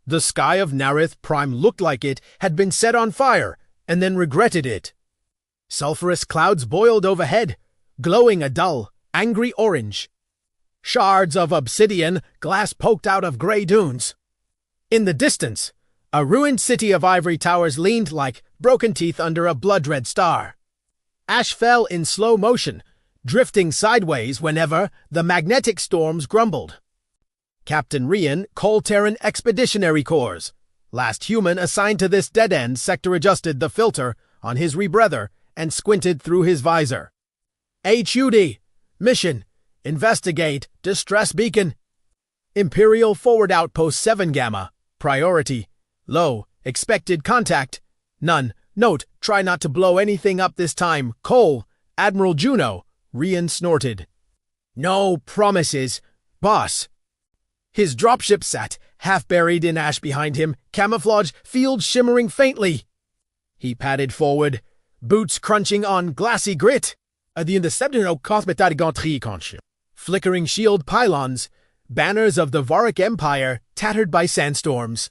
The sky of Narith Prime looked like it had been set on fire, and then regretted it. Sulphurous clouds boiled overhead, glowing a dull, angry orange. Shards of obsidian glass poked out of gray dunes. In the distance, a ruined city of ivory towers leaned like broken teeth under a blood-red star. Ash fell in slow motion, drifting sideways whenever the magnetic storms grumbled. Captain Rian Cole Terran Expeditionary Corps, last human assigned to this dead-end, sector-adjusted the filter on his rebreather and squinted through his visor. HUD, mission, investigate, distress beacon. Imperial Forward Outpost 7 Gamma, priority, low, expected contact, none. Note, try not to blow anything up this time. Cole, Admiral Juno, Rian snorted. No promises, boss. His dropship sat, half buried in ash behind him, camouflage field shimmering faintly. He padded forward, boots crunching on glassy grit. Flickering shield pylons, banners of the Varic Empire tattered by sandstorms.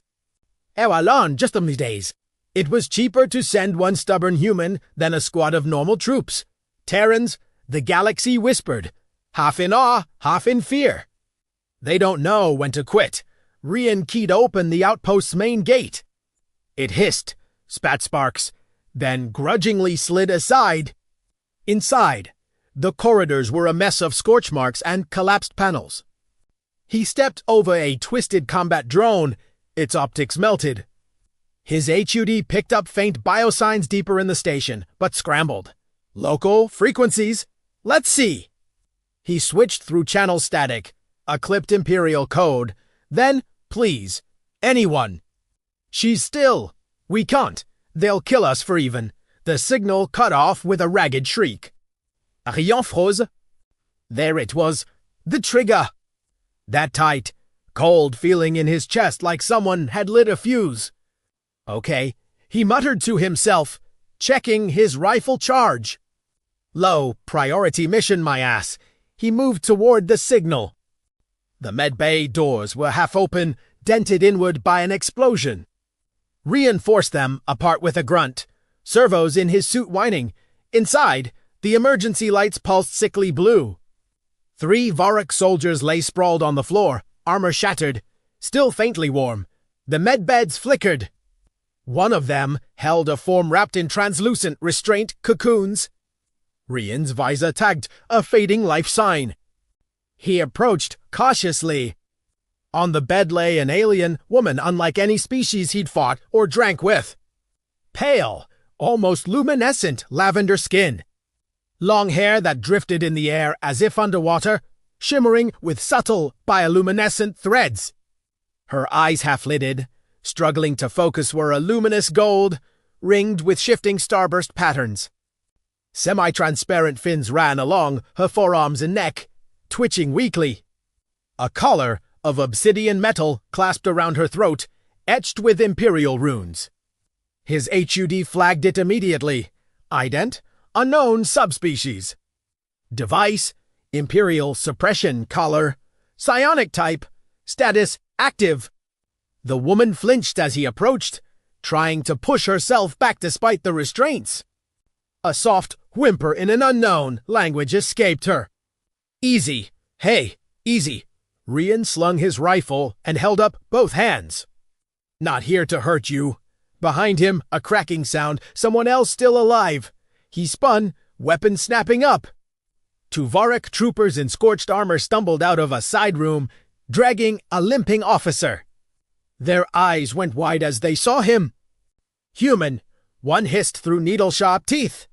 Just these days. It was cheaper to send one stubborn human than a squad of normal troops. Terrans, the galaxy whispered, half in awe, half in fear. They don't know when to quit. Rian keyed open the outpost's main gate. It hissed, spat sparks, then grudgingly slid aside. Inside, the corridors were a mess of scorch marks and collapsed panels. He stepped over a twisted combat drone, its optics melted. His HUD picked up faint biosigns deeper in the station, but scrambled. Local frequencies. Let's see. He switched through channel static, a clipped Imperial code. Then, please, anyone. She's still. We can't. They'll kill us for even. The signal cut off with a ragged shriek. Rian froze. There it was. The trigger. That tight, cold feeling in his chest like someone had lit a fuse. Okay, he muttered to himself, checking his rifle charge. Low priority mission, my ass. He moved toward the signal. The medbay doors were half open, dented inward by an explosion. Rian forced them apart with a grunt, servos in his suit whining. Inside, the emergency lights pulsed sickly blue. 3 Varic soldiers lay sprawled on the floor, armor shattered, still faintly warm. The medbeds flickered. One of them held a form wrapped in translucent restraint cocoons. Rian's visor tagged a fading life sign. He approached cautiously. On the bed lay an alien woman unlike any species he'd fought or drank with. Pale, almost luminescent lavender skin. Long hair that drifted in the air as if underwater, shimmering with subtle bioluminescent threads. Her eyes half-lidded, struggling to focus, were a luminous gold, ringed with shifting starburst patterns. Semi-transparent fins ran along her forearms and neck, twitching weakly. A collar of obsidian metal clasped around her throat, etched with Imperial runes. His HUD flagged it immediately. Ident, unknown subspecies. Device, Imperial suppression collar. Psionic type, status active. The woman flinched as he approached, trying to push herself back despite the restraints. A soft whimper in an unknown language escaped her. Easy. Hey, easy. Rian slung his rifle and held up both hands. Not here to hurt you. Behind him, a cracking sound, someone else still alive. He spun, weapon snapping up. 2 Varic troopers in scorched armor stumbled out of a side room, dragging a limping officer. Their eyes went wide as they saw him. Human, one hissed through needle-sharp teeth.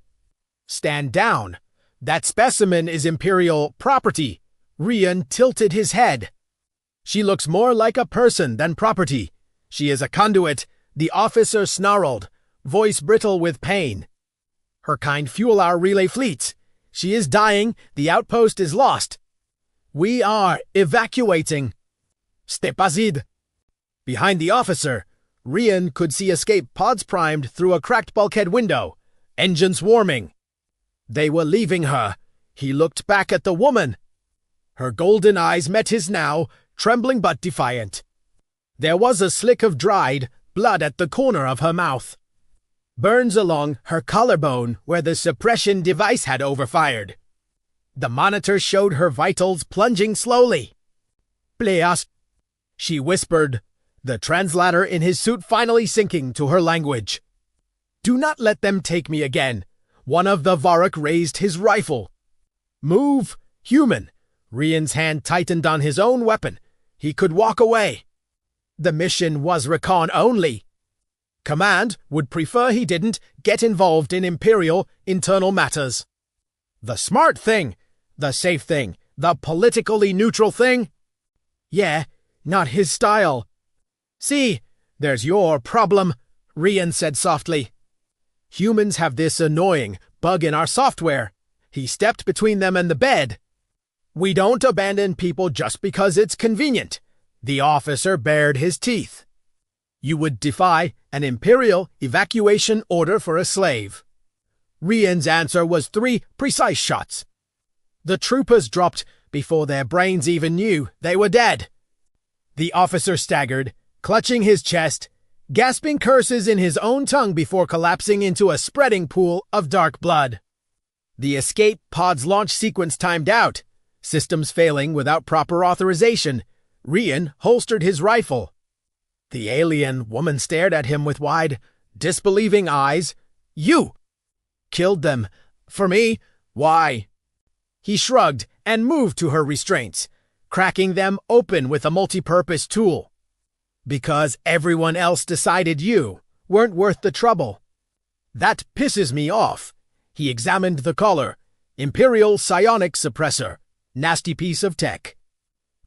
Stand down. That specimen is Imperial property. Rian tilted his head. She looks more like a person than property. She is a conduit, the officer snarled, voice brittle with pain. Her kind fuel our relay fleets. She is dying, the outpost is lost. We are evacuating. Stepazid. Behind the officer, Rian could see escape pods primed through a cracked bulkhead window, engines warming. They were leaving her. He looked back at the woman. Her golden eyes met his now, trembling but defiant. There was a slick of dried blood at the corner of her mouth. Burns along her collarbone where the suppression device had overfired. The monitor showed her vitals plunging slowly. Pleas, she whispered, the translator in his suit finally sinking to her language. Do not let them take me again. One of the Varrock raised his rifle. Move, human. Rian's hand tightened on his own weapon. He could walk away. The mission was recon only. Command would prefer he didn't get involved in Imperial internal matters. The smart thing, the safe thing, the politically neutral thing? Yeah, not his style. See, there's your problem, Rian said softly. Humans have this annoying bug in our software. He stepped between them and the bed. We don't abandon people just because it's convenient. The officer bared his teeth. You would defy an Imperial evacuation order for a slave. Rian's answer was 3 precise shots. The troopers dropped before their brains even knew they were dead. The officer staggered, clutching his chest, gasping curses in his own tongue before collapsing into a spreading pool of dark blood. The escape pod's launch sequence timed out, systems failing without proper authorization. Rian holstered his rifle. The alien woman stared at him with wide, disbelieving eyes. You! Killed them. For me? Why? He shrugged and moved to her restraints, cracking them open with a multi-purpose tool. Because everyone else decided you weren't worth the trouble. That pisses me off. He examined the collar. Imperial psionic suppressor. Nasty piece of tech.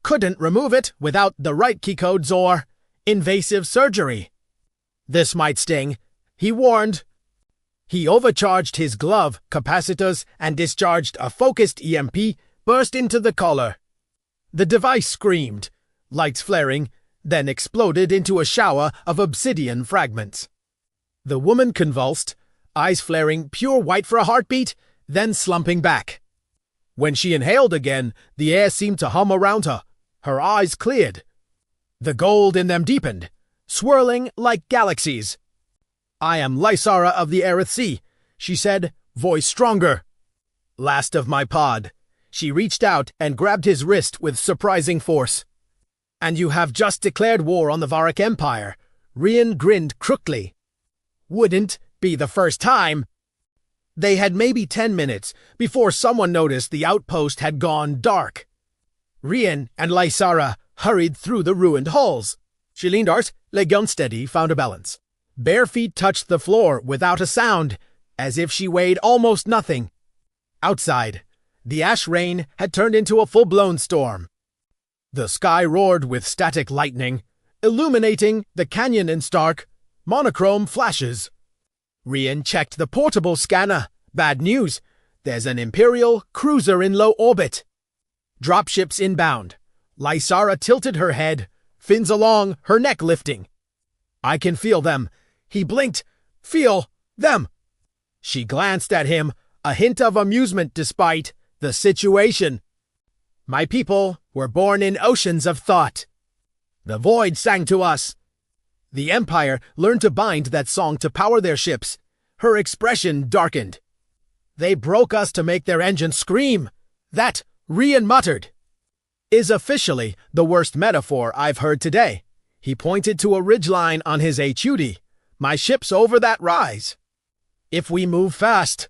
Couldn't remove it without the right key codes or invasive surgery. This might sting, he warned. He overcharged his glove capacitors and discharged a focused EMP burst into the collar. The device screamed, lights flaring, then exploded into a shower of obsidian fragments. The woman convulsed, eyes flaring pure white for a heartbeat, then slumping back. When she inhaled again, the air seemed to hum around her. Her eyes cleared. The gold in them deepened, swirling like galaxies. I am Lyssara of the Aerith Sea, she said, voice stronger. Last of my pod. She reached out and grabbed his wrist with surprising force. And you have just declared war on the Varrock Empire. Rian grinned crookedly. Wouldn't be the first time. They had maybe 10 minutes before someone noticed the outpost had gone dark. Rian and Lyssara hurried through the ruined halls. She leaned art, leg unsteady, found a balance. Bare feet touched the floor without a sound, as if she weighed almost nothing. Outside, the ash rain had turned into a full-blown storm. The sky roared with static lightning, illuminating the canyon in stark, monochrome flashes. Rian checked the portable scanner. Bad news. There's an Imperial cruiser in low orbit. Dropships inbound. Lyssara tilted her head, fins along, her neck lifting. I can feel them. He blinked. Feel them. She glanced at him, a hint of amusement despite the situation. My people were born in oceans of thought. The void sang to us. The Empire learned to bind that song to power their ships. Her expression darkened. They broke us to make their engines scream. That, Rian muttered, is officially the worst metaphor I've heard today. He pointed to a ridgeline on his HUD. My ship's over that rise. If we move fast.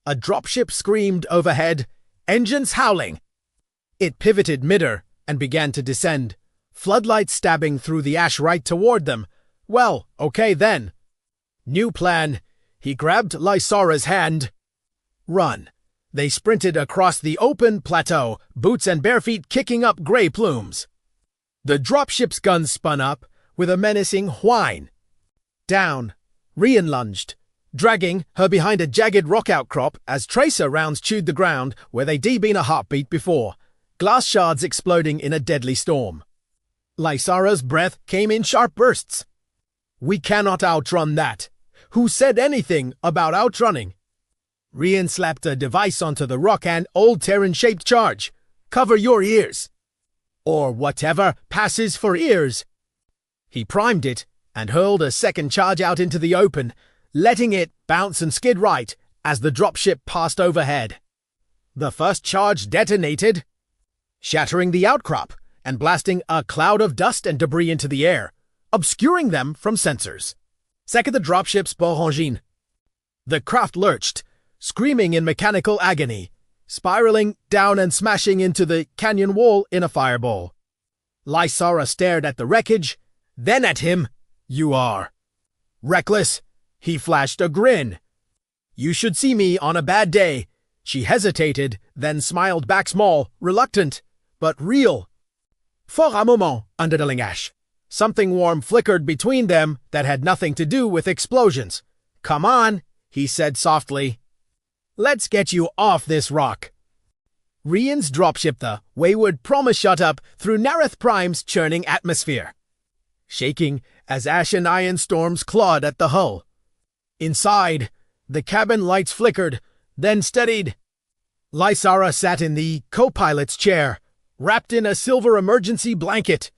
A dropship screamed overhead, engines howling. It pivoted midder and began to descend, floodlights stabbing through the ash right toward them. Well, okay then. New plan. He grabbed Lyssara's hand. Run. They sprinted across the open plateau, boots and bare feet kicking up gray plumes. The dropship's guns spun up with a menacing whine. Down. Rian lunged, dragging her behind a jagged rock outcrop as tracer rounds chewed the ground where they'd been a heartbeat before, glass shards exploding in a deadly storm. Lyssara's breath came in sharp bursts. We cannot outrun that. Who said anything about outrunning? Rian slapped a device onto the rock and old Terran-shaped charge. Cover your ears. Or whatever passes for ears. He primed it and hurled a second charge out into the open, letting it bounce and skid right as the dropship passed overhead. The first charge detonated, shattering the outcrop and blasting a cloud of dust and debris into the air, obscuring them from sensors. Second, the dropship's engine. The craft lurched, screaming in mechanical agony, spiraling down and smashing into the canyon wall in a fireball. Lyssara stared at the wreckage, then at him. "You are reckless." He flashed a grin. "You should see me on a bad day." She hesitated, then smiled back small, reluctant, but real. For a moment, under the langage, something warm flickered between them that had nothing to do with explosions. "Come on," he said softly. "Let's get you off this rock." Rian's dropship, the wayward promise, shot up through Nareth Prime's churning atmosphere, shaking as ash and iron storms clawed at the hull. Inside, the cabin lights flickered, then steadied. Lyssara sat in the co-pilot's chair, wrapped in a silver emergency blanket.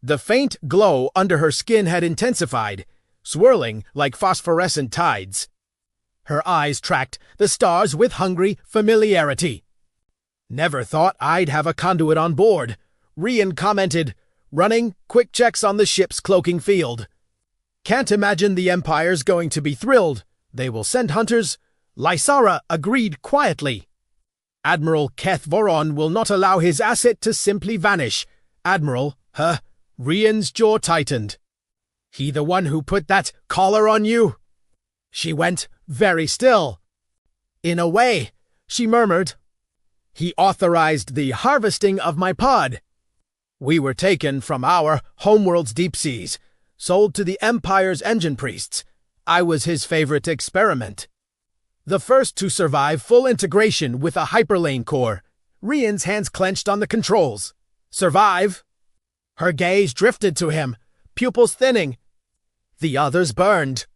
The faint glow under her skin had intensified, swirling like phosphorescent tides. Her eyes tracked the stars with hungry familiarity. "Never thought I'd have a conduit on board," Rian commented, running quick checks on the ship's cloaking field. "Can't imagine the Empire's going to be thrilled. They will send hunters." Lyssara agreed quietly. "Admiral Keth Voron will not allow his asset to simply vanish." "Admiral, huh?" Rian's jaw tightened. "He the one who put that collar on you?" She went very still. "In a way," she murmured. "He authorized the harvesting of my pod. We were taken from our homeworld's deep seas, sold to the Empire's engine priests. I was his favorite experiment. The first to survive full integration with a hyperlane core." Rian's hands clenched on the controls. "Survive?" Her gaze drifted to him, pupils thinning. The others burned.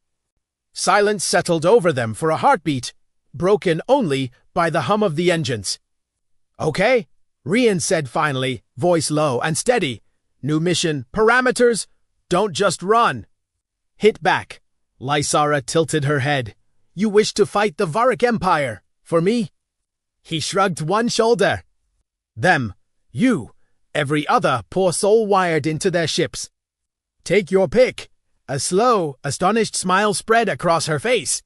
Silence settled over them for a heartbeat, broken only by the hum of the engines. "Okay," Rian said finally, voice low and steady. "New mission parameters. Don't just run." "Hit back." Lyssara tilted her head. "You wish to fight the Varic Empire. For me?" He shrugged one shoulder. "Them. You. Every other poor soul wired into their ships. Take your pick." A slow, astonished smile spread across her face.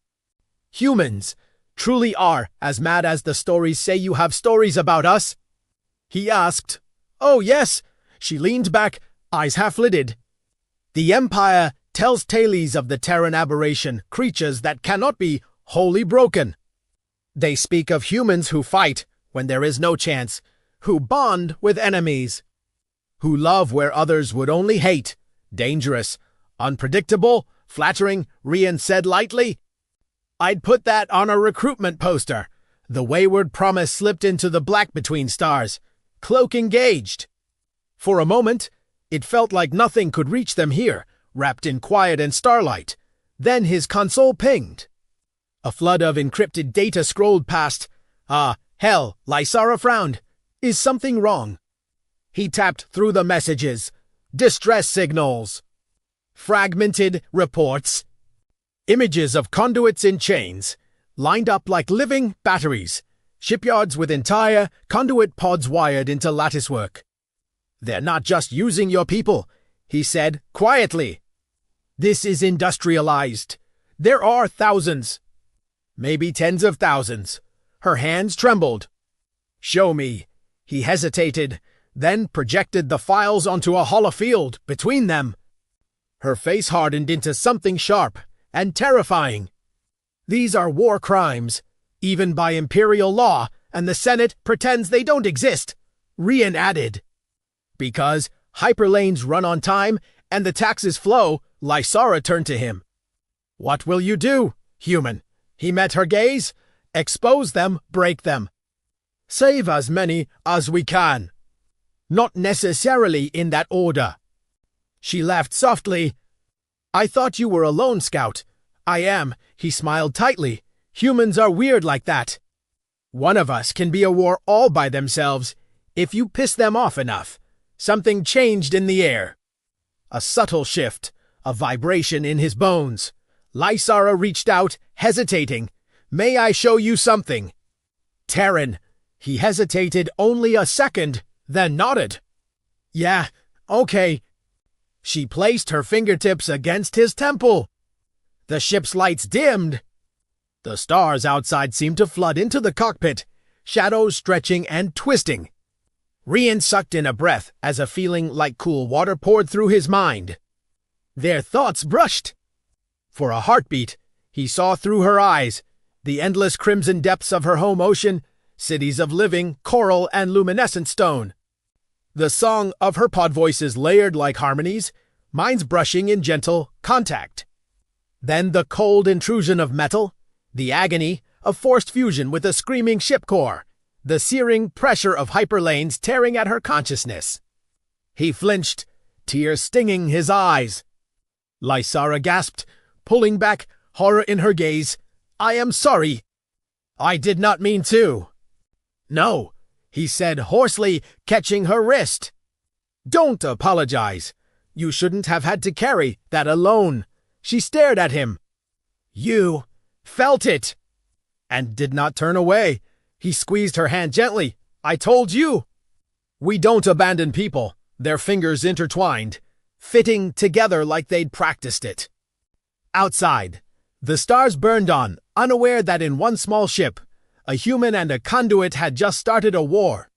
"Humans truly are as mad as the stories say you have stories about us?" He asked. "Oh, yes." She leaned back, eyes half-lidded. "The Empire tells tales of the Terran aberration, creatures that cannot be wholly broken. They speak of humans who fight when there is no chance, who bond with enemies, who love where others would only hate. Dangerous, unpredictable, flattering," Rian said lightly. "I'd put that on a recruitment poster." The wayward promise slipped into the black between stars. Cloak engaged. For a moment, it felt like nothing could reach them here, wrapped in quiet and starlight. Then his console pinged. A flood of encrypted data scrolled past. "Ah, hell," Lyssara frowned. "Is something wrong?" He tapped through the messages. Distress signals. Fragmented reports. Images of conduits in chains, lined up like living batteries. Shipyards with entire conduit pods wired into latticework. "They're not just using your people," he said quietly. "This is industrialized. There are thousands. Maybe tens of thousands." Her hands trembled. "Show me." He hesitated, then projected the files onto a hollow field between them. Her face hardened into something sharp and terrifying. "These are war crimes, even by imperial law, and the Senate pretends they don't exist," Rian added. "Because hyperlanes run on time and the taxes flow," Lyssara turned to him. "What will you do, human?" He met her gaze. "Expose them, break them. Save as many as we can. Not necessarily in that order." She laughed softly. "I thought you were a lone scout." "I am," he smiled tightly. "Humans are weird like that. One of us can be a war all by themselves if you piss them off enough." Something changed in the air. A subtle shift, a vibration in his bones. Lyssara reached out, hesitating. "May I show you something?" Terran. He hesitated only a second, then nodded. "Yeah, okay." She placed her fingertips against his temple. The ship's lights dimmed. The stars outside seemed to flood into the cockpit, shadows stretching and twisting. Rian sucked in a breath as a feeling like cool water poured through his mind. Their thoughts brushed. For a heartbeat, he saw through her eyes, the endless crimson depths of her home ocean, cities of living, coral, and luminescent stone. The song of her pod voices layered like harmonies, minds brushing in gentle contact. Then the cold intrusion of metal, the agony of forced fusion with a screaming ship core, the searing pressure of hyperlanes tearing at her consciousness. He flinched, tears stinging his eyes. Lyssara gasped, pulling back, horror in her gaze. "I am sorry. I did not mean to." "No," he said hoarsely, catching her wrist. "Don't apologize. You shouldn't have had to carry that alone." She stared at him. "You felt it," and did not turn away. He squeezed her hand gently. "I told you." "We don't abandon people," their fingers intertwined, fitting together like they'd practiced it. Outside, the stars burned on, unaware that in one small ship, a human and a conduit had just started a war.